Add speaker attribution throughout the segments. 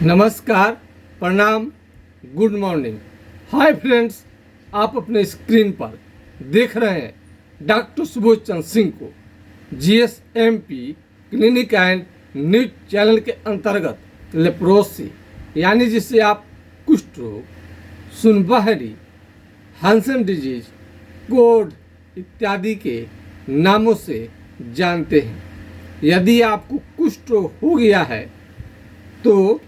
Speaker 1: नमस्कार, प्रणाम, good morning. Hi friends, आप अपने स्क्रीन पर देख रहे हैं डॉक्टर सुबोध चंद्र सिंह को GSMP clinic and news channel के अंतर्गत लेप्रोसी यानी जिसे आप कुष्ठ रोग, सुनबहरी, हैंसन डिजीज, कोढ़ इत्यादि के नामों से जानते हैं। यदि आपको कुष्ठ रोग हो गया है तो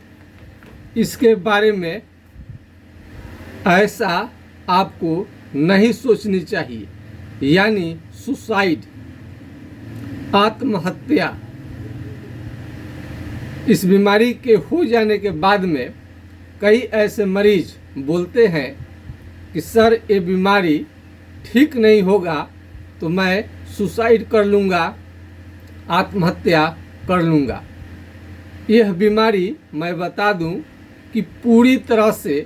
Speaker 1: इसके बारे में ऐसा आपको नहीं सोचनी चाहिए, यानी सुसाइड, आत्महत्या। इस बीमारी के हो जाने के बाद में कई ऐसे मरीज बोलते हैं कि सर ये बीमारी ठीक नहीं होगा तो मैं सुसाइड कर लूँगा, आत्महत्या कर लूँगा। यह बीमारी मैं बता दूं कि पूरी तरह से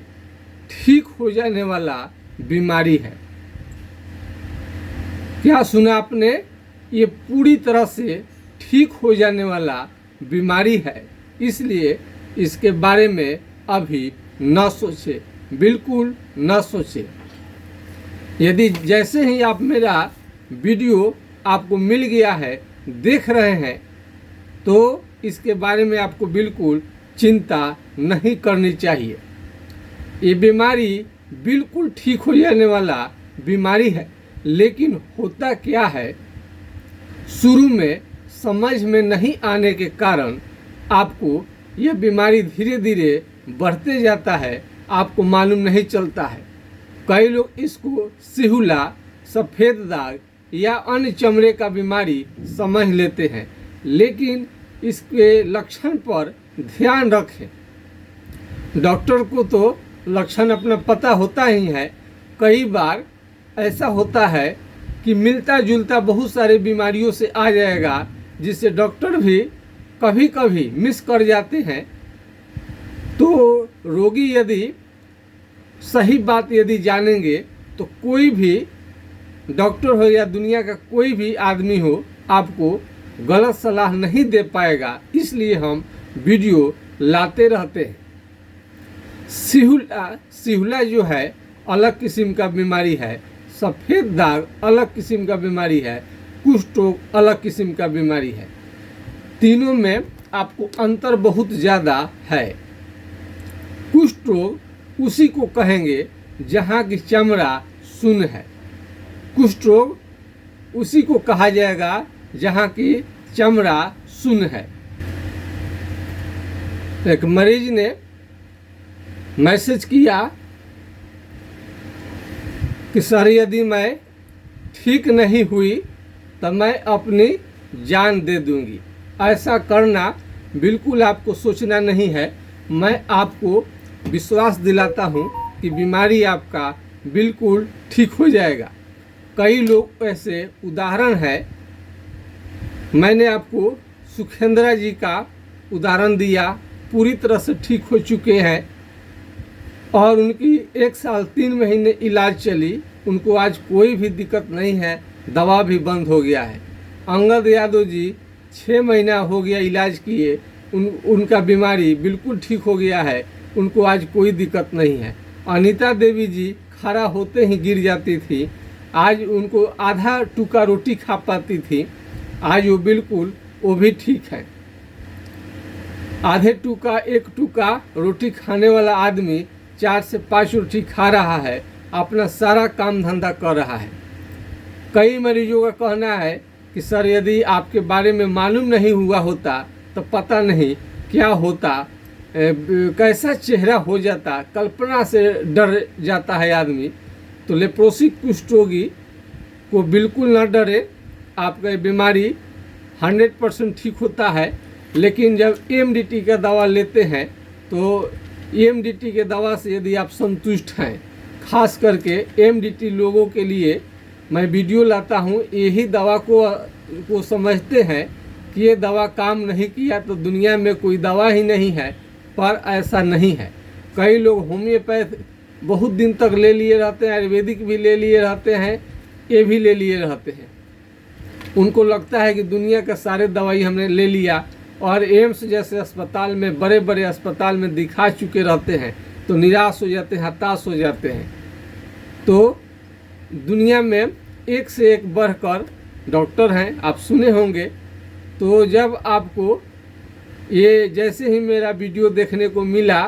Speaker 1: ठीक हो जाने वाला बीमारी है। क्या सुना आपने? ये पूरी तरह से ठीक हो जाने वाला बीमारी है, इसलिए इसके बारे में अभी न सोचे, बिल्कुल न सोचे। यदि जैसे ही आप मेरा वीडियो आपको मिल गया है, देख रहे हैं, तो इसके बारे में आपको बिल्कुल चिंता नहीं करनी चाहिए। ये बीमारी बिल्कुल ठीक हो जाने वाला बीमारी है, लेकिन होता क्या है, शुरू में समझ में नहीं आने के कारण आपको यह बीमारी धीरे धीरे बढ़ते जाता है, आपको मालूम नहीं चलता है। कई लोग इसको सिहुला, सफ़ेद दाग या अन्य चमड़े का बीमारी समझ लेते हैं, लेकिन इसके लक्षण पर ध्यान रखें। डॉक्टर को तो लक्षण अपना पता होता ही है। कई बार ऐसा होता है कि मिलता जुलता बहुत सारे बीमारियों से आ जाएगा, जिसे डॉक्टर भी कभी कभी मिस कर जाते हैं। तो रोगी यदि सही बात यदि जानेंगे तो कोई भी डॉक्टर हो या दुनिया का कोई भी आदमी हो, आपको गलत सलाह नहीं दे पाएगा। इसलिए हम वीडियो लाते रहते हैं। सिहुला जो है अलग किस्म का बीमारी है, सफ़ेद दाग अलग किस्म का बीमारी है, कुष्ठ रोग अलग किस्म का बीमारी है। तीनों में आपको अंतर बहुत ज़्यादा है। कुष्ठ रोग उसी को कहेंगे जहाँ की चमड़ा सुन्न है। कुष्ठ रोग उसी को कहा जाएगा जहाँ की चमड़ा सुन्न है। एक मरीज ने मैसेज किया कि सर यदि मैं ठीक नहीं हुई तो मैं अपनी जान दे दूंगी। ऐसा करना बिल्कुल आपको सोचना नहीं है। मैं आपको विश्वास दिलाता हूं कि बीमारी आपका बिल्कुल ठीक हो जाएगा। कई लोग ऐसे उदाहरण है। मैंने आपको सुखेंद्रा जी का उदाहरण दिया, पूरी तरह से ठीक हो चुके हैं और उनकी 1 साल 3 महीने इलाज चली, उनको आज कोई भी दिक्कत नहीं है, दवा भी बंद हो गया है। अंगद यादव जी 6 महीना हो गया इलाज किए, उनका बीमारी बिल्कुल ठीक हो गया है, उनको आज कोई दिक्कत नहीं है। अनीता देवी जी खड़ा होते ही गिर जाती थी, आज उनको आधा टुका रोटी खा पाती थी, आज वो भी ठीक है। आधे टुका 1 टुका रोटी खाने वाला आदमी 4 से 5 रोटी खा रहा है, अपना सारा काम धंधा कर रहा है। कई मरीजों का कहना है कि सर यदि आपके बारे में मालूम नहीं हुआ होता तो पता नहीं क्या होता, कैसा चेहरा हो जाता, कल्पना से डर जाता है आदमी। तो लेप्रोसी कुष्ठ रोगी को बिल्कुल न डरे, आपका बीमारी 100% ठीक होता है। लेकिन जब EMDT का दवा लेते हैं तो EMDT के दवा से यदि आप संतुष्ट हैं, खास करके EMDT लोगों के लिए मैं वीडियो लाता हूं। यही दवा को समझते हैं कि ये दवा काम नहीं किया तो दुनिया में कोई दवा ही नहीं है, पर ऐसा नहीं है। कई लोग होम्योपैथ बहुत दिन तक ले लिए रहते हैं, आयुर्वेदिक भी ले लिए रहते हैं, ये भी ले लिए रहते हैं। उनको लगता है कि दुनिया का सारे दवाई हमने ले लिया, और एम्स जैसे अस्पताल में, बड़े बड़े अस्पताल में दिखा चुके रहते हैं तो निराश हो जाते हैं, हताश हो जाते हैं। तो दुनिया में एक से एक बढ़कर डॉक्टर हैं, आप सुने होंगे। तो जब आपको ये जैसे ही मेरा वीडियो देखने को मिला,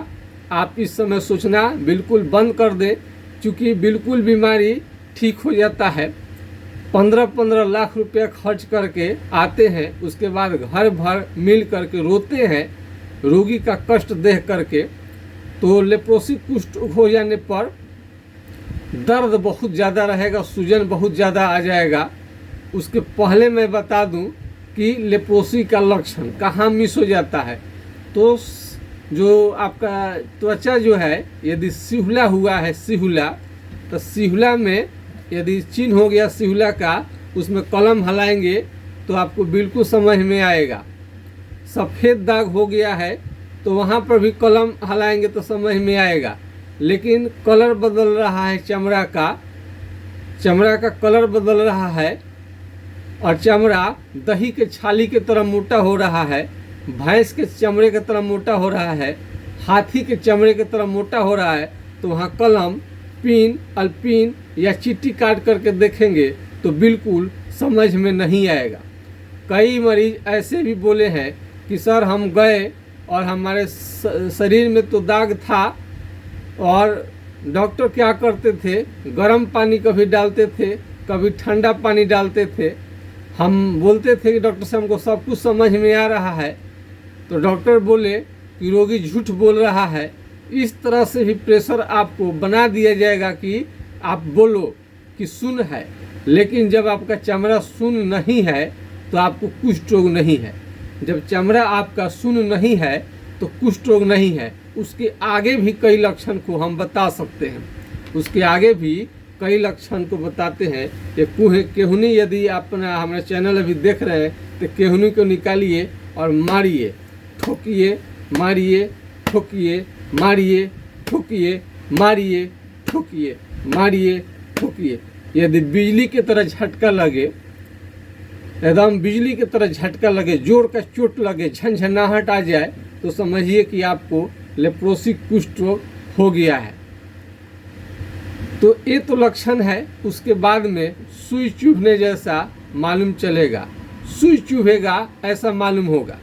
Speaker 1: आप इस समय सोचना बिल्कुल बंद कर दें, क्योंकि बिल्कुल बीमारी ठीक हो जाता है। 15-15 लाख रुपया खर्च करके आते हैं, उसके बाद घर भर मिल करके रोते हैं रोगी का कष्ट देख करके। तो लेप्रोसी कुष्ठ हो जाने पर दर्द बहुत ज़्यादा रहेगा, सूजन बहुत ज़्यादा आ जाएगा। उसके पहले मैं बता दूं कि लेप्रोसी का लक्षण कहाँ मिस हो जाता है। तो जो आपका त्वचा जो है, यदि सिहुला हुआ है, सिहुला, तो सिहुला में यदि चिन्ह हो गया सिहुला का, उसमें कलम हलाएंगे तो आपको बिल्कुल समझ में आएगा। सफ़ेद दाग हो गया है तो वहाँ पर भी कलम हलाएंगे तो समझ में आएगा। लेकिन कलर बदल रहा है, चमड़ा का कलर बदल रहा है और चमड़ा दही के छाली के तरह मोटा हो रहा है, भैंस के चमड़े के तरह मोटा हो रहा है, हाथी के चमड़े के तरह मोटा हो रहा है, तो वहाँ कलम, पिन, अल्पिन या चिट्ठी काट करके देखेंगे तो बिल्कुल समझ में नहीं आएगा। कई मरीज ऐसे भी बोले हैं कि सर हम गए और हमारे शरीर में तो दाग था और डॉक्टर क्या करते थे, गर्म पानी कभी डालते थे, कभी ठंडा पानी डालते थे। हम बोलते थे कि डॉक्टर से हमको सब कुछ समझ में आ रहा है, तो डॉक्टर बोले कि रोगी झूठ बोल रहा है। इस तरह से भी प्रेशर आपको बना दिया जाएगा कि आप बोलो कि सुन है, लेकिन जब आपका चमड़ा सुन नहीं है तो आपको कुष्ठ रोग नहीं है। जब चमड़ा आपका सुन नहीं है तो कुष्ठ रोग नहीं है। उसके आगे भी कई लक्षण को हम बता सकते हैं, उसके आगे भी कई लक्षण को बताते हैं। ये केहुनी, यदि अपना हमारे चैनल अभी देख रहे हैं तो केहुनी को निकालिए और मारिए, ठोकिए, मारिए, ठोकिए, मारिए, ठोकिए, मारिए, ठोकिए, मारिए, ठोकिए। यदि बिजली की तरह झटका लगे, एकदम बिजली की तरह झटका लगे, जोर का चोट लगे, झनझनाहट आ जाए, तो समझिए कि आपको लेप्रोसी कुष्ठ रोग हो गया है। तो ये तो लक्षण है। उसके बाद में सुई चुभने जैसा मालूम चलेगा, सुई चुभेगा ऐसा मालूम होगा,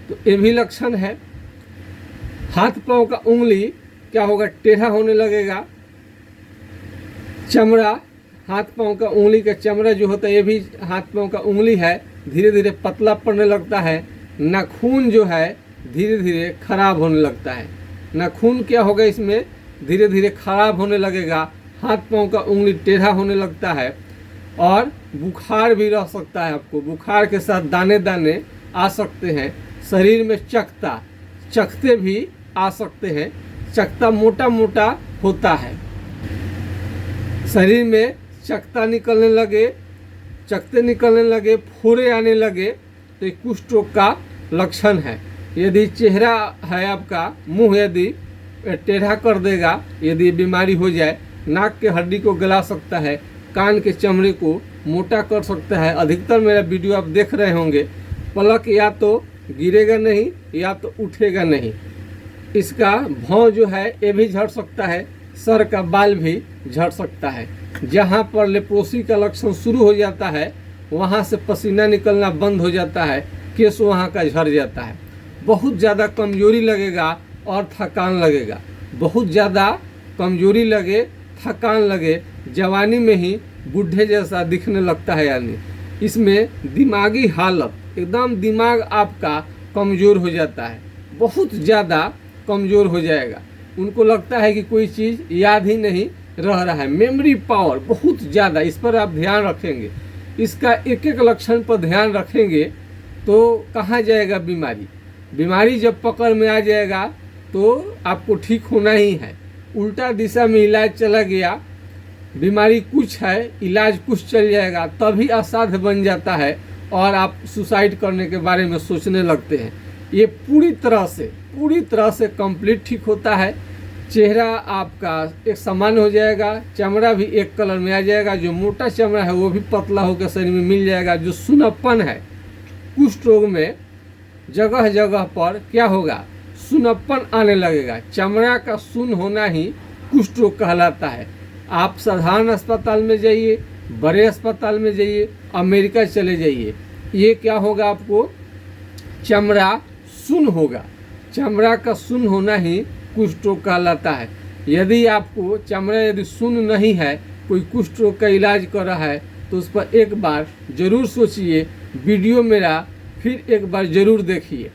Speaker 1: तो ये भी लक्षण है। हाथ पांव का उंगली क्या होगा, टेढ़ा होने लगेगा। चमड़ा, हाथ पांव का उंगली का चमड़ा जो होता है, ये भी हाथ पांव का उंगली है, धीरे धीरे पतला पड़ने लगता है। नाखून जो है धीरे धीरे खराब होने लगता है। नाखून क्या होगा, इसमें धीरे धीरे खराब होने लगेगा। हाथ पांव का उंगली टेढ़ा होने लगता है और बुखार भी रह सकता है आपको। बुखार के साथ दाने दाने आ सकते हैं। शरीर में चकते भी आ सकते हैं। चकता मोटा मोटा होता है, शरीर में चकता निकलने लगे, चकते निकलने लगे, फोड़े आने लगे, तो कुष्ठ रोग का लक्षण है। यदि चेहरा है आपका, मुंह यदि टेढ़ा कर देगा, यदि बीमारी हो जाए, नाक के हड्डी को गला सकता है, कान के चमड़े को मोटा कर सकता है। अधिकतर मेरा वीडियो आप देख रहे होंगे, पलक या तो गिरेगा नहीं या तो उठेगा नहीं। इसका भौं जो है ये भी झड़ सकता है, सर का बाल भी झड़ सकता है। जहाँ पर लेप्रोसी का लक्षण शुरू हो जाता है वहाँ से पसीना निकलना बंद हो जाता है, केस वहाँ का झड़ जाता है। बहुत ज़्यादा कमजोरी लगेगा और थकान लगेगा, बहुत ज़्यादा कमजोरी लगे, थकान लगे, जवानी में ही बूढ़े जैसा दिखने लगता है। यानी इसमें दिमागी हालत, एकदम दिमाग आपका कमज़ोर हो जाता है, बहुत ज़्यादा कमज़ोर हो जाएगा। उनको लगता है कि कोई चीज़ याद ही नहीं रह रहा है। मेमोरी पावर बहुत ज़्यादा, इस पर आप ध्यान रखेंगे, इसका एक एक लक्षण पर ध्यान रखेंगे तो कहाँ जाएगा बीमारी। बीमारी जब पकड़ में आ जाएगा तो आपको ठीक होना ही है। उल्टा दिशा में इलाज चला गया, बीमारी कुछ है, इलाज कुछ चल जाएगा, तभी असाध्य बन जाता है और आप सुसाइड करने के बारे में सोचने लगते हैं। ये पूरी तरह से कंप्लीट ठीक होता है। चेहरा आपका एक समान हो जाएगा, चमड़ा भी एक कलर में आ जाएगा, जो मोटा चमड़ा है वो भी पतला होकर शरीर में मिल जाएगा। जो सुनापन है कुष्ठ रोग में जगह जगह पर क्या होगा, सुनपन आने लगेगा। चमड़ा का सुन्न होना ही कुष्ठ रोग कहलाता है। आप साधारण अस्पताल में जाइए, बड़े अस्पताल में जाइए, अमेरिका चले जाइए, ये क्या होगा, आपको चमड़ा सुन्न होगा। चमड़ा का सुन्न होना ही कुष्ठ रोग कहलाता है। यदि आपको चमड़ा यदि सुन्न नहीं है, कोई कुष्ठ रोग का इलाज कर रहा है, तो उस पर एक बार ज़रूर सोचिए। वीडियो मेरा फिर एक बार ज़रूर देखिए,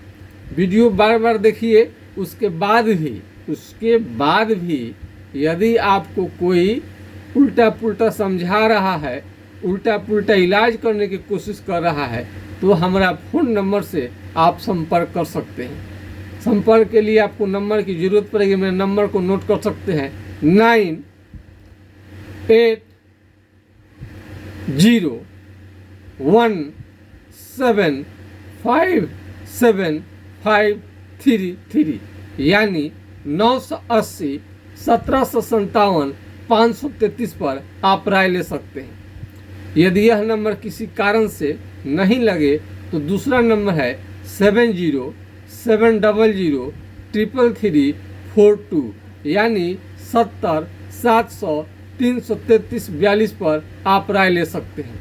Speaker 1: वीडियो बार बार देखिए। उसके बाद भी यदि आपको कोई उल्टा पुल्टा समझा रहा है, उल्टा पुल्टा इलाज करने की कोशिश कर रहा है, तो हमारा फ़ोन नंबर से आप संपर्क कर सकते हैं। संपर्क के लिए आपको नंबर की ज़रूरत पड़ेगी। मेरे नंबर को नोट कर सकते हैं, 9801757533 यानी 980 1757 533 पर आप राय ले सकते हैं। यदि यह नंबर किसी कारण से नहीं लगे तो दूसरा नंबर है 7070333342 यानी 70 700 333 42 पर आप राय ले सकते हैं।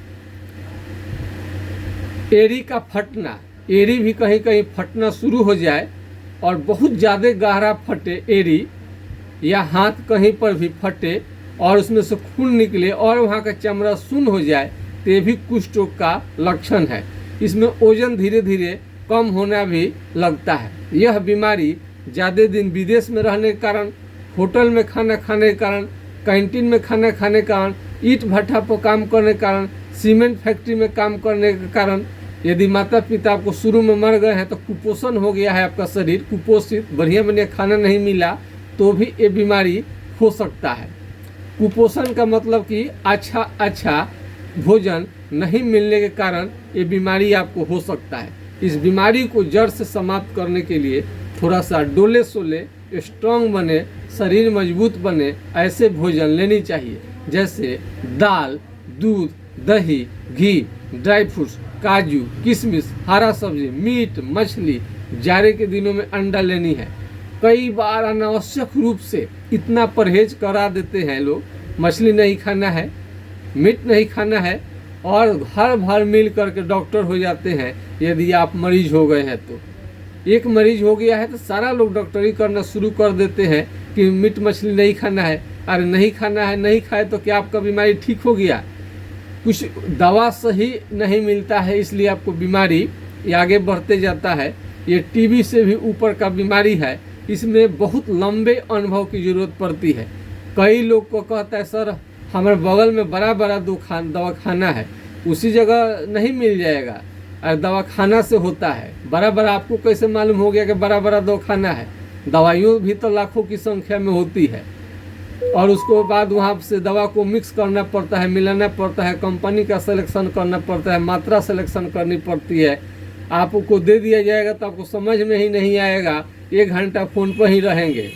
Speaker 1: एड़ी का फटना, एड़ी भी कहीं कहीं फटना शुरू हो जाए और बहुत ज़्यादा गहरा फटे एड़ी, या हाथ कहीं पर भी फटे और उसमें से खून निकले और वहाँ का चमड़ा सुन्न हो जाए, तो ये भी कुष्ठ रोग का लक्षण है। इसमें ओजन धीरे धीरे कम होना भी लगता है। यह बीमारी ज़्यादा दिन विदेश में रहने के कारण, होटल में खाना खाने के कारण, कैंटीन में खाना खाने के कारण, ईंट भट्ठा पर काम करने के कारण, सीमेंट फैक्ट्री में काम करने के कारण, यदि माता पिता आपको शुरू में मर गए हैं तो कुपोषण हो गया है, आपका शरीर कुपोषित, बढ़िया खाना नहीं मिला, तो भी ये बीमारी हो सकता है। कुपोषण का मतलब कि अच्छा भोजन नहीं मिलने के कारण ये बीमारी आपको हो सकता है। इस बीमारी को जड़ से समाप्त करने के लिए थोड़ा सा डोले सोले, स्ट्रांग बने, शरीर मजबूत बने, ऐसे भोजन लेनी चाहिए, जैसे दाल, दूध, दही, घी, ड्राई फ्रूट्स, काजू, किशमिश, हरा सब्जी, मीट, मछली, जाड़े के दिनों में अंडा लेनी है। कई बार अनावश्यक रूप से इतना परहेज करा देते हैं लोग, मछली नहीं खाना है, मीट नहीं खाना है, और हर भर मिल करके डॉक्टर हो जाते हैं। यदि आप मरीज हो गए हैं तो, एक मरीज हो गया है तो सारा लोग डॉक्टरी करना शुरू कर देते हैं कि मीट मछली नहीं खाना है। अरे नहीं खाना है, नहीं खाए तो क्या आपका बीमारी ठीक हो गया? कुछ दवा सही नहीं मिलता है, इसलिए आपको बीमारी आगे बढ़ते जाता है। ये टीबी से भी ऊपर का बीमारी है। इसमें बहुत लंबे अनुभव की ज़रूरत पड़ती है। कई लोग को कहता है सर हमारे बगल में बड़ा दवाखाना है, उसी जगह नहीं मिल जाएगा, और दवाखाना से होता है। बड़ा आपको कैसे मालूम हो गया कि बड़ा दवाखाना है? दवाइयों भी तो लाखों की संख्या में होती है, और उसको बाद वहाँ से दवा को मिक्स करना पड़ता है, मिलाना पड़ता है, कंपनी का सिलेक्शन करना पड़ता है, मात्रा सिलेक्शन करनी पड़ती है। आपको दे दिया जाएगा तो आपको समझ में ही नहीं आएगा। 1 घंटा फ़ोन पर ही रहेंगे,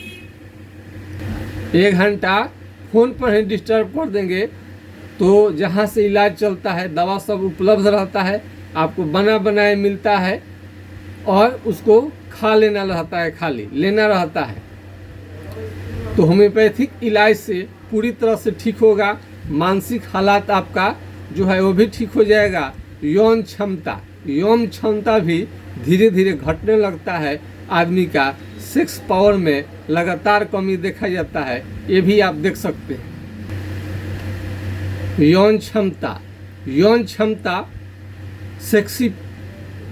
Speaker 1: 1 घंटा फ़ोन पर ही डिस्टर्ब कर देंगे। तो जहाँ से इलाज चलता है, दवा सब उपलब्ध रहता है, आपको बना बनाए मिलता है, और उसको खा लेना रहता है, खाली लेना रहता है। तो होम्योपैथिक इलाज से पूरी तरह से ठीक होगा। मानसिक हालात आपका जो है वो भी ठीक हो जाएगा। यौन क्षमता भी धीरे धीरे घटने लगता है। आदमी का सेक्स पावर में लगातार कमी देखा जाता है, ये भी आप देख सकते हैं। यौन क्षमता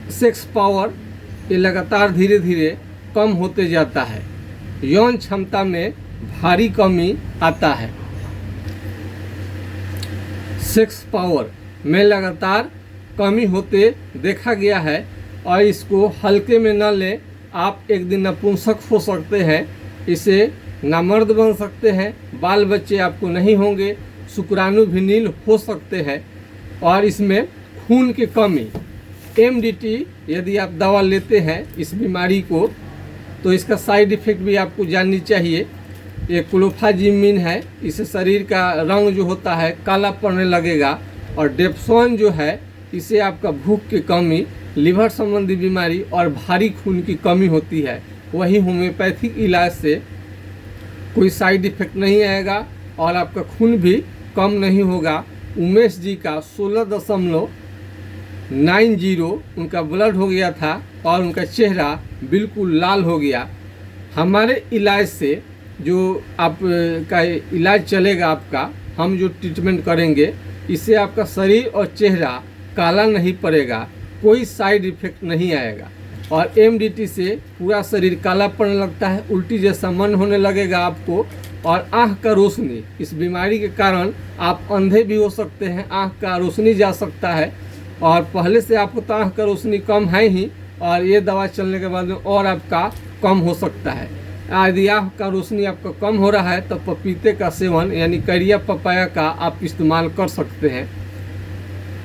Speaker 1: सेक्स पावर ये लगातार धीरे धीरे कम होते जाता है। यौन क्षमता में भारी कमी आता है। सेक्स पावर में लगातार कमी होते देखा गया है, और इसको हल्के में न ले। आप एक दिन नपुंसक हो सकते हैं, इसे नामर्द बन सकते हैं, बाल बच्चे आपको नहीं होंगे, शुक्राणु भी नील हो सकते हैं, और इसमें खून की कमी MDT यदि आप दवा लेते हैं इस बीमारी को, तो इसका साइड इफ़ेक्ट भी आपको जाननी चाहिए। ये क्लोफाजिमिन है, इससे शरीर का रंग जो होता है काला पड़ने लगेगा। और डेप्सोन जो है, इसे आपका भूख की कमी लिवर संबंधी बीमारी और भारी खून की कमी होती है। वही होम्योपैथिक इलाज से कोई साइड इफेक्ट नहीं आएगा और आपका खून भी कम नहीं होगा। उमेश जी का 16.90 उनका ब्लड हो गया था और उनका चेहरा बिल्कुल लाल हो गया। हमारे इलाज से जो आप का इलाज चलेगा, आपका हम जो ट्रीटमेंट करेंगे, इससे आपका शरीर और चेहरा काला नहीं पड़ेगा, कोई साइड इफेक्ट नहीं आएगा। और एमडीटी से पूरा शरीर काला पड़ने लगता है, उल्टी जैसा मन होने लगेगा आपको, और आँख का रोशनी, इस बीमारी के कारण आप अंधे भी हो सकते हैं, आँख का रोशनी जा सकता है। और पहले से आपको तो आँख का रोशनी कम है ही, और ये दवा चलने के बाद में और आपका कम हो सकता है। यदि आँख का रोशनी आपका कम हो रहा है तो पपीते का सेवन यानी करिया पपाया का आप इस्तेमाल कर सकते हैं,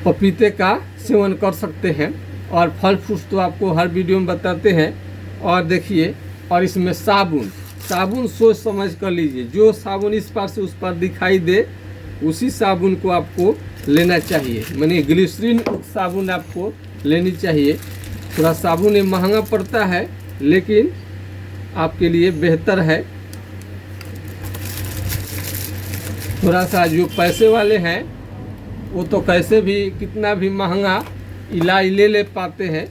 Speaker 1: पपीते का सेवन कर सकते हैं। और फल फ्रूट तो आपको हर वीडियो में बताते हैं। और देखिए, और इसमें साबुन सोच समझ कर लीजिए, जो साबुन इस पार से उस पार दिखाई दे उसी साबुन को आपको लेना चाहिए, माने ग्लिसरीन साबुन आपको लेनी चाहिए। थोड़ा साबुन ये महंगा पड़ता है लेकिन आपके लिए बेहतर है। थोड़ा सा जो पैसे वाले हैं वो तो कैसे भी कितना भी महंगा इलाज ले पाते हैं।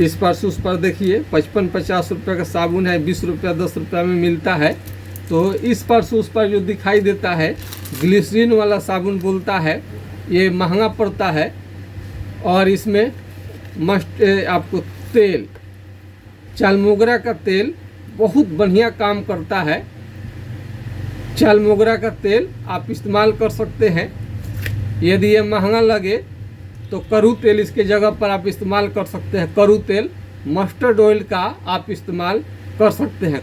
Speaker 1: इस पर से उस पर देखिए 55-50 रुपये का साबुन है, 20 रुपया 10 रुपया में मिलता है। तो इस पर से उस पर जो दिखाई देता है ग्लिसरीन वाला साबुन बोलता है, ये महंगा पड़ता है। और इसमें मस्ट आपको तेल, चालमोगरा का तेल बहुत बढ़िया काम करता है। चालमोगरा का तेल आप इस्तेमाल कर सकते हैं। यदि ये महंगा लगे तो करू तेल इसके जगह पर आप इस्तेमाल कर सकते हैं। करू तेल, मस्टर्ड ऑयल का आप इस्तेमाल कर सकते हैं।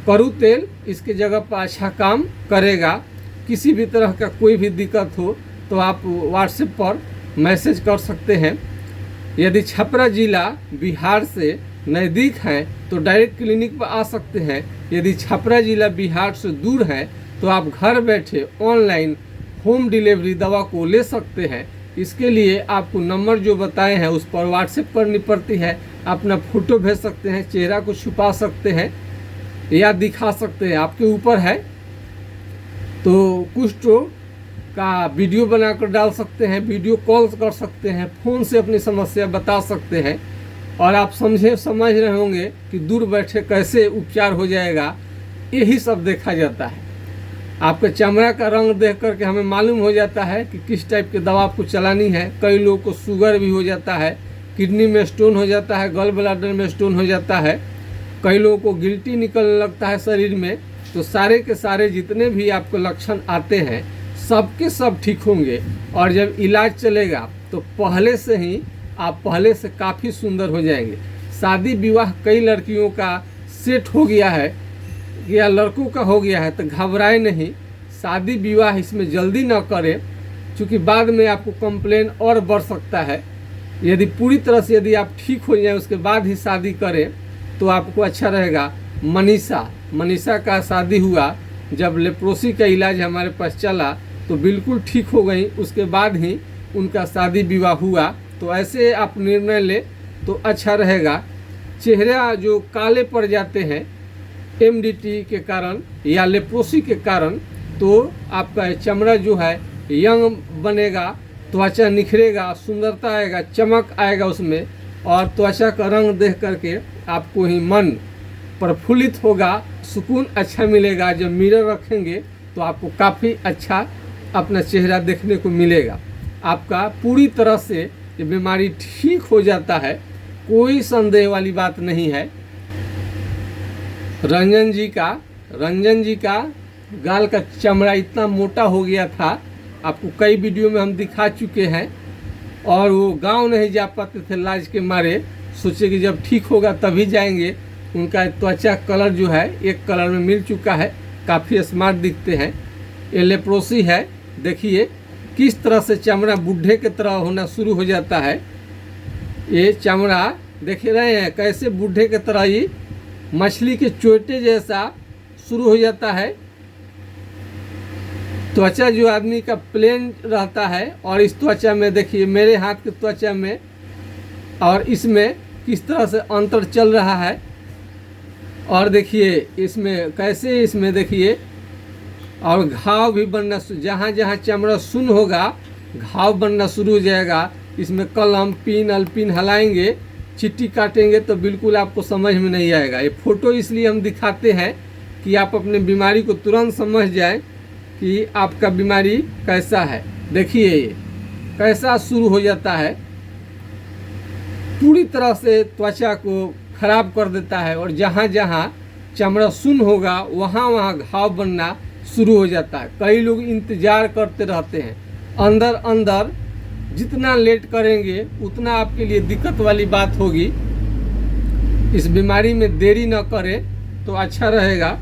Speaker 1: करू तेल इसके जगह पर अच्छा काम करेगा। किसी भी तरह का कोई भी दिक्कत हो तो आप व्हाट्सएप पर मैसेज कर सकते हैं। यदि छपरा जिला बिहार से नज़दीक है तो डायरेक्ट क्लिनिक पर आ सकते हैं। यदि छपरा जिला बिहार से दूर है तो आप घर बैठे ऑनलाइन होम डिलीवरी दवा को ले सकते हैं। इसके लिए आपको नंबर जो बताए हैं उस पर व्हाट्सएप करनी पड़ती है। अपना फ़ोटो भेज सकते हैं, चेहरा को छुपा सकते हैं या दिखा सकते हैं, आपके ऊपर है। तो कुछ का वीडियो बनाकर डाल सकते हैं, वीडियो कॉल कर सकते हैं, फ़ोन से अपनी समस्या बता सकते हैं। और आप समझ रहे होंगे कि दूर बैठे कैसे उपचार हो जाएगा, यही सब देखा जाता है। आपके चमड़ा का रंग देख करके हमें मालूम हो जाता है कि किस टाइप की दवा आपको चलानी है। कई लोगों को शुगर भी हो जाता है, किडनी में स्टोन हो जाता है, गॉल ब्लैडर में स्टोन हो जाता है, कई लोगों को गिल्टी निकलने लगता है शरीर में। तो सारे के सारे जितने भी आपको लक्षण आते हैं सबके सब ठीक होंगे। और जब इलाज चलेगा तो पहले से ही आप पहले से काफ़ी सुंदर हो जाएंगे। शादी विवाह कई लड़कियों का सेट हो गया है या लड़कों का हो गया है तो घबराए नहीं, शादी विवाह इसमें जल्दी ना करें, क्योंकि बाद में आपको कंप्लेन और बढ़ सकता है। यदि पूरी तरह से यदि आप ठीक हो जाए उसके बाद ही शादी करें तो आपको अच्छा रहेगा। मनीषा का शादी हुआ, जब लेप्रोसी का इलाज हमारे पास चला तो बिल्कुल ठीक हो गई, उसके बाद ही उनका शादी विवाह हुआ। तो ऐसे आप निर्णय ले तो अच्छा रहेगा। चेहरा जो काले पड़ जाते हैं एमडीटी के कारण या लेप्रोसी के कारण, तो आपका चमड़ा जो है यंग बनेगा, त्वचा निखरेगा, सुंदरता आएगा, चमक आएगा उसमें, और त्वचा का रंग देख करके आपको ही मन प्रफुल्लित होगा, सुकून अच्छा मिलेगा। जब मिरर रखेंगे तो आपको काफ़ी अच्छा अपना चेहरा देखने को मिलेगा। आपका पूरी तरह से ये बीमारी ठीक हो जाता है, कोई संदेह वाली बात नहीं है। रंजन जी का गाल का चमड़ा इतना मोटा हो गया था, आपको कई वीडियो में हम दिखा चुके हैं। और वो गांव नहीं जा पाते थे लाज के मारे, सोचे कि जब ठीक होगा तभी जाएंगे। उनका त्वचा कलर जो है एक कलर में मिल चुका है, काफ़ी स्मार्ट दिखते हैं। ये लेप्रोसी है, देखिए किस तरह से चमड़ा बूढ़े के तरह होना शुरू हो जाता है। ये चमड़ा देख रहे हैं कैसे बूढ़े के तरह ही मछली के चोटे जैसा शुरू हो जाता है। त्वचा जो आदमी का प्लेन रहता है और इस त्वचा में देखिए मेरे हाथ की त्वचा में और इसमें किस तरह से अंतर चल रहा है। और देखिए इसमें कैसे, इसमें देखिए और घाव भी बनना, जहाँ जहाँ चमड़ा सुन्न होगा घाव बनना शुरू हो जाएगा। इसमें कलम पिन अलपिन हलाएंगे, चिट्ठी काटेंगे तो बिल्कुल आपको समझ में नहीं आएगा। ये फ़ोटो इसलिए हम दिखाते हैं कि आप अपने बीमारी को तुरंत समझ जाएं कि आपका बीमारी कैसा है। देखिए ये कैसा शुरू हो जाता है, पूरी तरह से त्वचा को खराब कर देता है और जहाँ जहाँ चमड़ा सुन्न होगा वहाँ वहाँ घाव बनना शुरू हो जाता है। कई लोग इंतज़ार करते रहते हैं, अंदर अंदर जितना लेट करेंगे उतना आपके लिए दिक्कत वाली बात होगी। इस बीमारी में देरी न करें तो अच्छा रहेगा।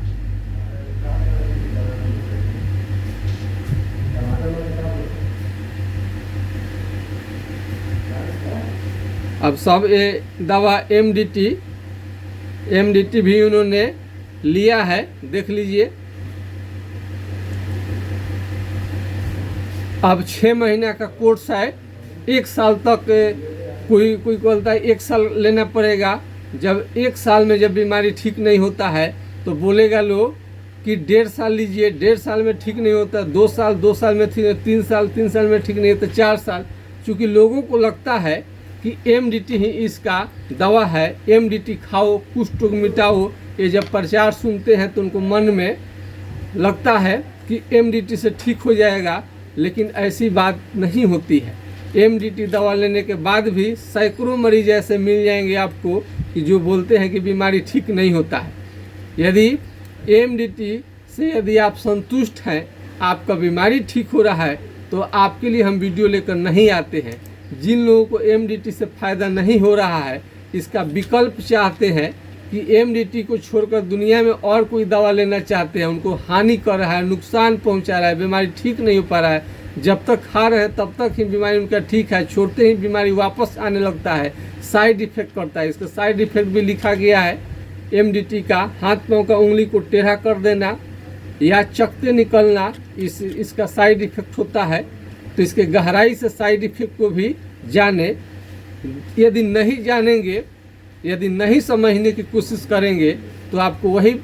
Speaker 1: अब सब ये दवा एमडीटी भी उन्होंने लिया है, देख लीजिए। अब 6 महीना का कोर्स है, 1 साल तक कोई बोलता है 1 साल लेना पड़ेगा। जब 1 साल में जब बीमारी ठीक नहीं होता है तो बोलेगा लोग कि 1.5 साल लीजिए, 1.5 साल में ठीक नहीं होता, 2 साल, 2 साल में ठीक, 3 साल, 3 साल में ठीक नहीं होता, 4 साल। क्योंकि लोगों को लगता है कि एमडीटी ही इसका दवा है, एमडीटी खाओ, कुष्ठ रोग मिटाओ। ये जब प्रचार सुनते हैं तो उनको मन में लगता है कि एमडीटी से ठीक हो जाएगा, लेकिन ऐसी बात नहीं होती है। एमडीटी दवा लेने के बाद भी सैकड़ों मरीज ऐसे मिल जाएंगे आपको कि जो बोलते हैं कि बीमारी ठीक नहीं होता है। यदि एमडीटी से यदि आप संतुष्ट हैं, आपका बीमारी ठीक हो रहा है, तो आपके लिए हम वीडियो लेकर नहीं आते हैं। जिन लोगों को एमडीटी से फ़ायदा नहीं हो रहा है, इसका विकल्प चाहते हैं कि एमडीटी को छोड़कर दुनिया में और कोई दवा लेना चाहते हैं, उनको हानि कर रहा है, नुकसान पहुंचा रहा है, बीमारी ठीक नहीं हो पा रहा है। जब तक खा रहे हैं तब तक ही बीमारी उनका ठीक है, छोड़ते ही बीमारी वापस आने लगता है, साइड इफेक्ट करता है। इसका साइड इफेक्ट भी लिखा गया है एमडीटी का। हाथ पाँव का उंगली को टेढ़ा कर देना या चकते निकलना, इसका साइड इफेक्ट होता है। तो इसके गहराई से साइड इफेक्ट को भी जाने। यदि नहीं जानेंगे, यदि नहीं समझने की कोशिश करेंगे तो आपको वही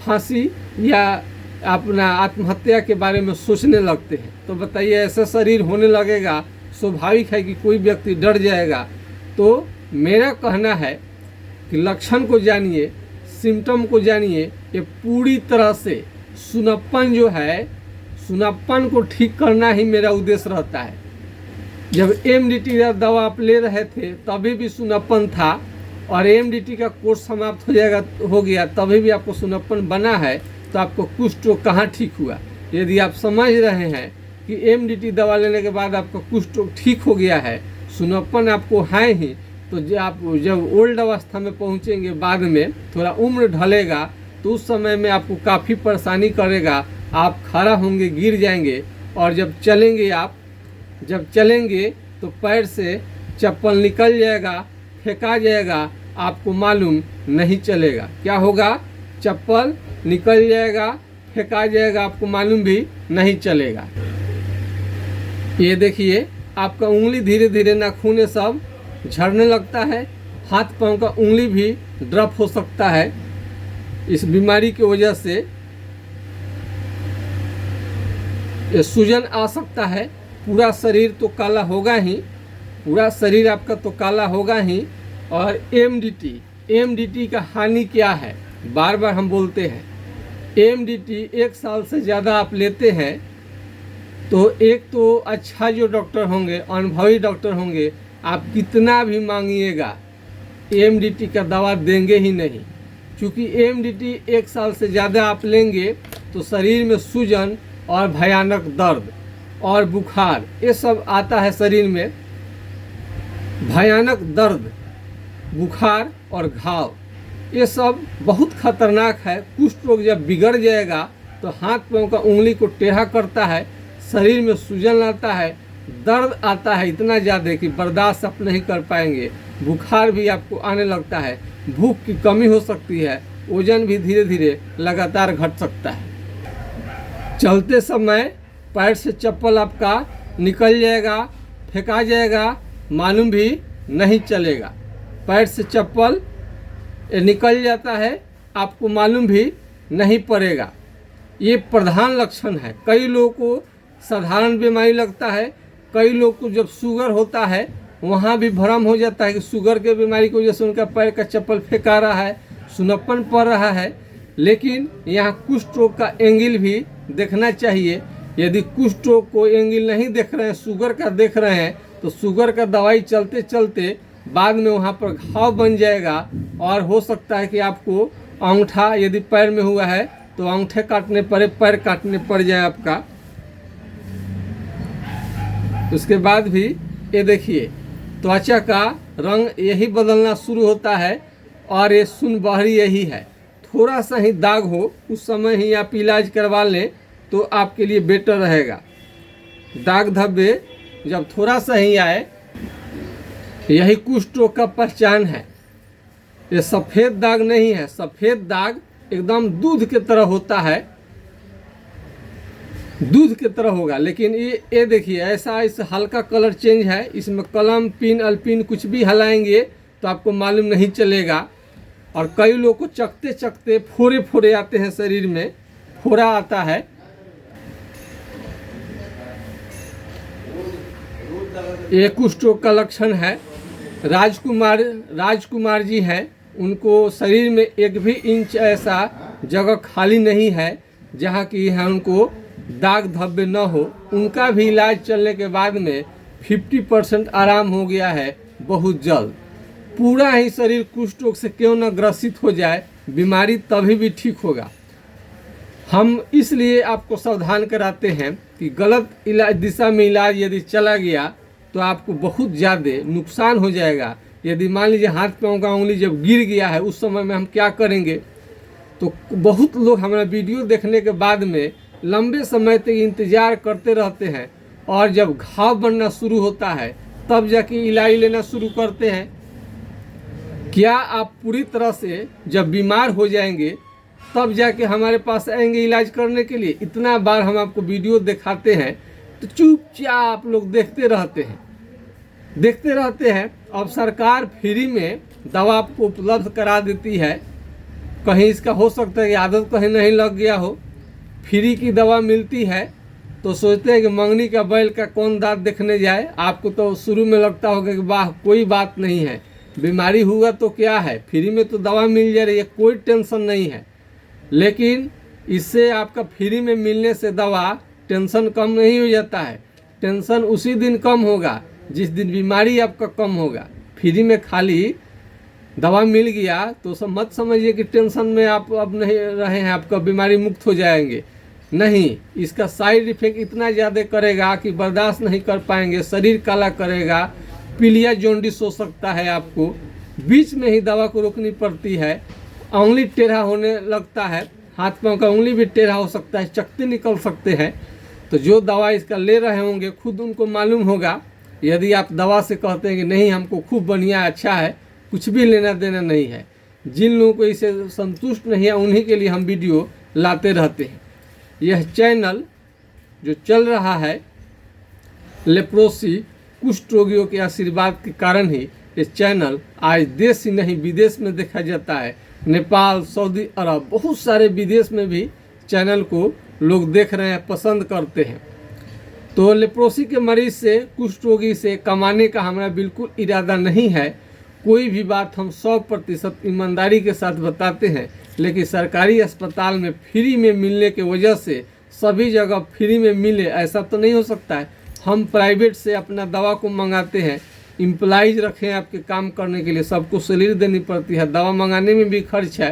Speaker 1: फांसी या अपना आत्महत्या के बारे में सोचने लगते हैं। तो बताइए, ऐसा शरीर होने लगेगा, स्वाभाविक है कि कोई व्यक्ति डर जाएगा। तो मेरा कहना है कि लक्षण को जानिए, सिम्टम को जानिए। ये पूरी तरह से सुनप्पन जो है, सुनप्पन को ठीक करना ही मेरा उद्देश्य रहता है। जब एमडीटी का दवा आप ले रहे थे तभी भी सुनप्पन था, और एमडीटी का कोर्स समाप्त हो गया तभी भी आपको सुनप्पन बना है, तो आपको कुष्ठ रोग कहाँ ठीक हुआ? यदि आप समझ रहे हैं कि एमडीटी दवा लेने के बाद आपका कुष्ठ रोग ठीक हो गया है, सुनप्पन आपको है ही, तो जब ओल्ड अवस्था में पहुँचेंगे, बाद में थोड़ा उम्र ढलेगा, तो उस समय में आपको काफ़ी परेशानी करेगा। आप खड़ा होंगे, गिर जाएंगे, और जब चलेंगे तो पैर से चप्पल निकल जाएगा, फेंका जाएगा, आपको मालूम नहीं चलेगा। क्या होगा? चप्पल निकल जाएगा, फेंका जाएगा, आपको मालूम भी नहीं चलेगा। ये देखिए, आपका उंगली धीरे धीरे नाखून सब झड़ने लगता है, हाथ पांव का उंगली भी ड्रॉप हो सकता है इस बीमारी की वजह से। ये सूजन आ सकता है, पूरा शरीर तो काला होगा ही, पूरा शरीर आपका तो काला होगा ही। और एमडीटी का हानि क्या है? बार बार हम बोलते हैं, एमडीटी 1 साल से ज़्यादा आप लेते हैं तो एक तो अच्छा जो डॉक्टर होंगे, अनुभवी डॉक्टर होंगे, आप कितना भी मांगिएगा एमडीटी का दवा देंगे ही नहीं। क्योंकि एमडीटी 1 साल से ज़्यादा आप लेंगे तो शरीर में सूजन और भयानक दर्द और बुखार, ये सब आता है शरीर में। भयानक दर्द, बुखार और घाव, ये सब बहुत खतरनाक है। कुष्ठ रोग जब बिगड़ जाएगा तो हाथ पांव का उंगली को टेढ़ा करता है, शरीर में सूजन आता है, दर्द आता है इतना ज़्यादा कि बर्दाश्त आप नहीं कर पाएंगे, बुखार भी आपको आने लगता है, भूख की कमी हो सकती है, वजन भी धीरे धीरे लगातार घट सकता है। चलते समय पैर से चप्पल आपका निकल जाएगा, फेंका जाएगा, मालूम भी नहीं चलेगा। पैर से चप्पल निकल जाता है, आपको मालूम भी नहीं पड़ेगा। ये प्रधान लक्षण है। कई लोगों को साधारण बीमारी लगता है, कई लोग को जब शुगर होता है वहाँ भी भ्रम हो जाता है कि शुगर के बीमारी की वजह से उनका पैर का चप्पल फेंका रहा है, सुनप्पन पड़ रहा है। लेकिन यहाँ कुष्ठ रोग का एंगल भी देखना चाहिए। यदि कुष्ठ रोग को एंगल नहीं देख रहे हैं, शुगर का देख रहे हैं, तो शुगर का दवाई चलते चलते बाद में वहाँ पर घाव बन जाएगा और हो सकता है कि आपको अंगूठा यदि पैर में हुआ है तो अंगूठे काटने पड़े, पैर काटने पड़ जाए आपका। उसके बाद भी ये देखिए त्वचा का रंग यही बदलना शुरू होता है और ये सुनबहरी यही है। थोड़ा सा ही दाग हो उस समय ही आप इलाज करवा लें तो आपके लिए बेटर रहेगा। दाग धब्बे जब थोड़ा सा ही आए, यही कुष्ठ रोग का पहचान है। ये सफ़ेद दाग नहीं है, सफ़ेद दाग एकदम दूध की तरह होता है, दूध की तरह होगा। लेकिन ये देखिए ऐसा इस हल्का कलर चेंज है, इसमें कलम पिन अल्पिन कुछ भी हलाएंगे तो आपको मालूम नहीं चलेगा। और कई लोग को चखते चखते फोड़े फोड़े आते हैं, शरीर में फोड़ा आता है। ये कुष्ठ रोग का लक्षण है। राजकुमार जी हैं, उनको शरीर में 1 भी इंच ऐसा जगह खाली नहीं है जहाँ की है उनको दाग धब्बे न हो। उनका भी इलाज चलने के बाद में 50% आराम हो गया है बहुत जल्द। पूरा ही शरीर कुष्ठ रोग से क्यों न ग्रसित हो जाए, बीमारी तभी भी ठीक होगा। हम इसलिए आपको सावधान कराते हैं कि गलत दिशा में इलाज यदि चला गया तो आपको बहुत ज़्यादा नुकसान हो जाएगा। यदि मान लीजिए हाथ पाँव का उंगली जब गिर गया है उस समय में हम क्या करेंगे। तो बहुत लोग हमारा वीडियो देखने के बाद में लंबे समय तक इंतज़ार करते रहते हैं और जब घाव बनना शुरू होता है तब जाके इलाज लेना शुरू करते हैं। क्या आप पूरी तरह से जब बीमार हो जाएंगे तब जाके हमारे पास आएंगे इलाज करने के लिए? इतना बार हम आपको वीडियो दिखाते हैं तो चुपचाप लोग देखते रहते हैं। अब सरकार फ्री में दवा आपको उपलब्ध करा देती है। कहीं इसका हो सकता है कि आदत कहीं नहीं लग गया हो, फ्री की दवा मिलती है तो सोचते हैं कि मंगनी का बैल का कौन दांत देखने जाए। आपको तो शुरू में लगता होगा कि वाह कोई बात नहीं है, बीमारी हुआ तो क्या है, फ्री में तो दवा मिल जा रही है, कोई टेंशन नहीं है। लेकिन इससे आपका फ्री में मिलने से दवा टेंशन कम नहीं हो जाता है। टेंशन उसी दिन कम होगा जिस दिन बीमारी आपका कम होगा। फ्री में खाली दवा मिल गया तो सब मत समझिए कि टेंशन में आप अब नहीं रहे हैं, आपका बीमारी मुक्त हो जाएंगे। नहीं, इसका साइड इफेक्ट इतना ज़्यादा करेगा कि बर्दाश्त नहीं कर पाएंगे, शरीर काला करेगा, पीलिया जॉन्डिस हो सकता है। आपको बीच में ही दवा को रोकनी पड़ती है। उंगली टेढ़ा होने लगता है, हाथ पाँव का उंगली भी टेढ़ा हो सकता है, चकते निकल सकते हैं। तो जो दवा इसका ले रहे होंगे खुद उनको मालूम होगा। यदि आप दवा से कहते हैं कि नहीं हमको खूब बढ़िया अच्छा है, कुछ भी लेना देना नहीं है। जिन लोगों को इससे संतुष्ट नहीं है उन्हीं के लिए हम वीडियो लाते रहते हैं। यह चैनल जो चल रहा है लेप्रोसी कुष्ठ रोगियों के आशीर्वाद के कारण ही ये चैनल आज देश ही नहीं विदेश में देखा जाता है। नेपाल, सऊदी अरब, बहुत सारे विदेश में भी चैनल को लोग देख रहे हैं, पसंद करते हैं। तो लेप्रोसी के मरीज से, कुष्ठ रोगी से कमाने का हमारा बिल्कुल इरादा नहीं है। कोई भी बात हम 100% ईमानदारी के साथ बताते हैं। लेकिन सरकारी अस्पताल में फ्री में मिलने के वजह से सभी जगह फ्री में मिले ऐसा तो नहीं हो सकता है। हम प्राइवेट से अपना दवा को मंगाते हैं, एम्प्लॉइज रखे हैं आपके काम करने के लिए, सबको सैलरी देनी पड़ती है, दवा मंगाने में भी खर्च है।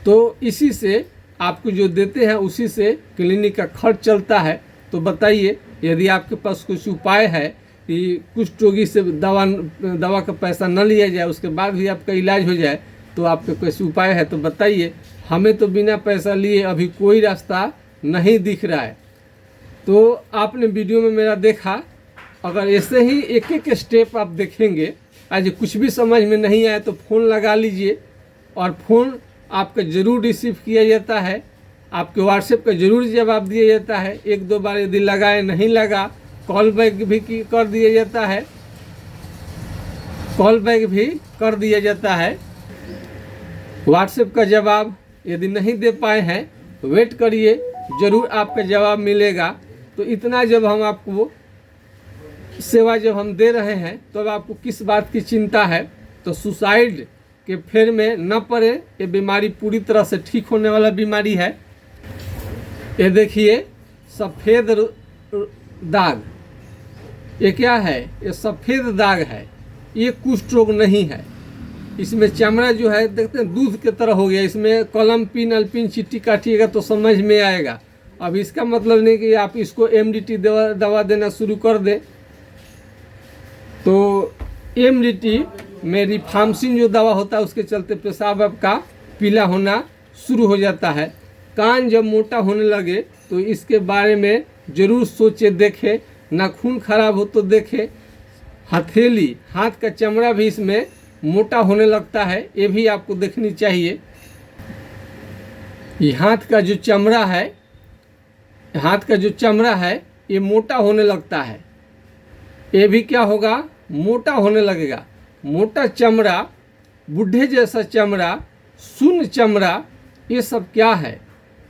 Speaker 1: तो इसी से आपको जो देते हैं उसी से क्लिनिक का खर्च चलता है। तो बताइए यदि आपके पास कुछ उपाय है कि कुष्ठ रोगी से दवा का पैसा न लिया जाए, उसके बाद भी आपका इलाज हो जाए, तो आपके कुछ उपाय है तो बताइए। हमें तो बिना पैसा लिए अभी कोई रास्ता नहीं दिख रहा है। तो आपने वीडियो में मेरा देखा, अगर ऐसे ही एक एक स्टेप आप देखेंगे, आज कुछ भी समझ में नहीं आए तो फ़ोन लगा लीजिए और फ़ोन आपका ज़रूर रिसीव किया जाता है। आपके व्हाट्सएप का जरूर जवाब दिया जाता है। 1-2 बार यदि लगाए नहीं लगा, कॉल बैक भी कर दिया जाता है, कॉल बैक भी कर दिया जाता है। व्हाट्सएप का जवाब यदि नहीं दे पाए हैं, वेट करिए, ज़रूर आपका जवाब मिलेगा। तो इतना जब हम आपको सेवा जब हम दे रहे हैं, तो अब आपको किस बात की चिंता है? तो सुसाइड के फेर में न पड़े। ये बीमारी पूरी तरह से ठीक होने वाला बीमारी है। ये देखिए सफ़ेद दाग, ये क्या है? ये सफ़ेद दाग है, ये कुष्ठ रोग नहीं है। इसमें चमड़ा जो है देखते हैं दूध की तरह हो गया। इसमें कॉलम पिन अल्पिन चिट्ठी काटिएगा तो समझ में आएगा। अब इसका मतलब नहीं कि आप इसको एमडीटी दवा देना शुरू कर दें। तो एमडीटी में रिफाम्सिन जो दवा होता है, उसके चलते पेशाब आपका पीला होना शुरू हो जाता है। कान जब मोटा होने लगे तो इसके बारे में ज़रूर सोचे, देखें। नाखून खराब हो तो देखें। हथेली, हाथ का चमड़ा भी इसमें मोटा होने लगता है, ये भी आपको देखनी चाहिए। ये हाथ का जो चमड़ा है, हाथ का जो चमड़ा है ये मोटा होने लगता है, ये भी क्या होगा? मोटा होने लगेगा। मोटा चमड़ा, बूढ़े जैसा चमड़ा, सुन्न चमड़ा, ये सब क्या है?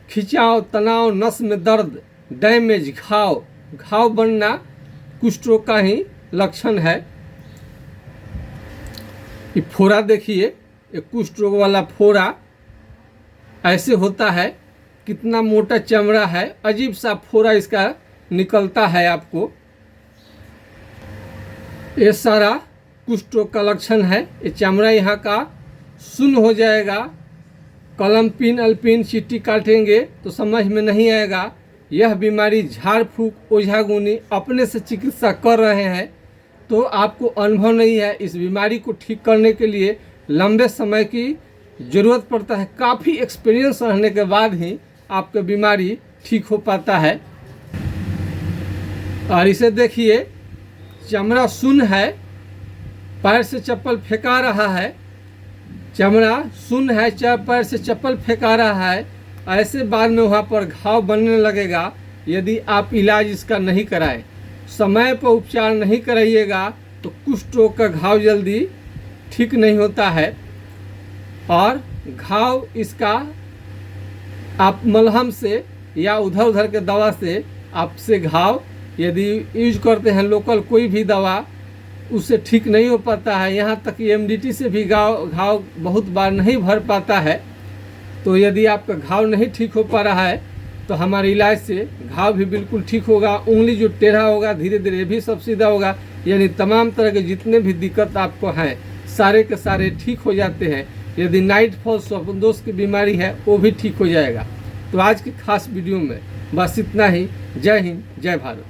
Speaker 1: खिंचाव, तनाव, नस में दर्द, डैमेज, घाव बनना कुष्ठ रोग का ही लक्षण है। ये फोड़ा देखिए, ये कुष्ठ रोग वाला फोड़ा ऐसे होता है। कितना मोटा चमड़ा है, अजीब सा फोड़ा इसका निकलता है आपको। ये सारा कुष्ठ रोग का लक्षण है। ये चमड़ा यहाँ का सुन्न हो जाएगा। कलम पिन अल्पिन चिट्ठी काटेंगे तो समझ में नहीं आएगा। यह बीमारी झाड़ फूक, ओझागुनी अपने से चिकित्सा कर रहे हैं तो आपको अनुभव नहीं है। इस बीमारी को ठीक करने के लिए लंबे समय की ज़रूरत पड़ता है। काफ़ी एक्सपीरियंस रहने के बाद ही आपका बीमारी ठीक हो पाता है। और इसे देखिए, चमड़ा सुन्न है, पैर से चप्पल फेंका रहा है, चमड़ा सुन्न है, पैर से चप्पल फेंका रहा है। ऐसे बाद में वहाँ पर घाव बनने लगेगा यदि आप इलाज इसका नहीं कराएं। समय पर उपचार नहीं कराइएगा तो कुष्ठ रोग का घाव जल्दी ठीक नहीं होता है। और घाव इसका आप मलहम से या उधर उधर के दवा से आपसे घाव यदि यूज करते हैं, लोकल कोई भी दवा, उससे ठीक नहीं हो पाता है। यहाँ तक कि एमडीटी से भी घाव बहुत बार नहीं भर पाता है। तो यदि आपका घाव नहीं ठीक हो पा रहा है तो हमारे इलाज से घाव भी बिल्कुल ठीक होगा। उंगली जो टेढ़ा होगा धीरे धीरे भी सब सीधा होगा। यानी तमाम तरह के जितने भी दिक्कत आपको हैं सारे के सारे ठीक हो जाते हैं। यदि नाइट फॉल स्वप्न दोष की बीमारी है वो भी ठीक हो जाएगा। तो आज की खास वीडियो में बस इतना ही। जय हिंद, जय भारत।